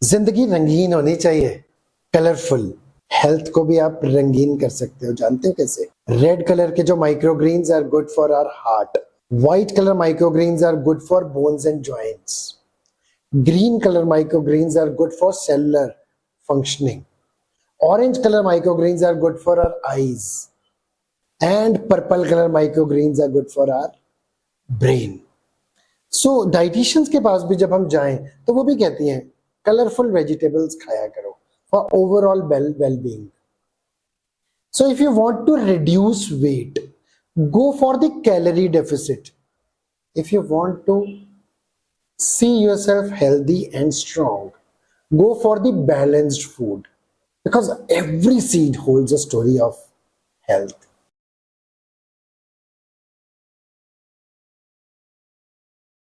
जिंदगी रंगीन होनी चाहिए, कलरफुल। हेल्थ को भी आप रंगीन कर सकते हो, जानते हो कैसे? रेड कलर के जो microgreens are good for our heart, white colour microgreens are good for bones and joints, green colour microgreens are good for cellular functioning, orange color microgreens are good for our eyes, and purple color microgreens are good for our brain. So dietitians के पास भी जब हम जाएं तो वो भी कहती हैं कलरफुल वेजिटेबल्स खाया करो for overall well-being. So if you want to reduce weight, go for the calorie deficit. If you want to see yourself healthy and strong, go for the balanced food, because every seed holds a story of health.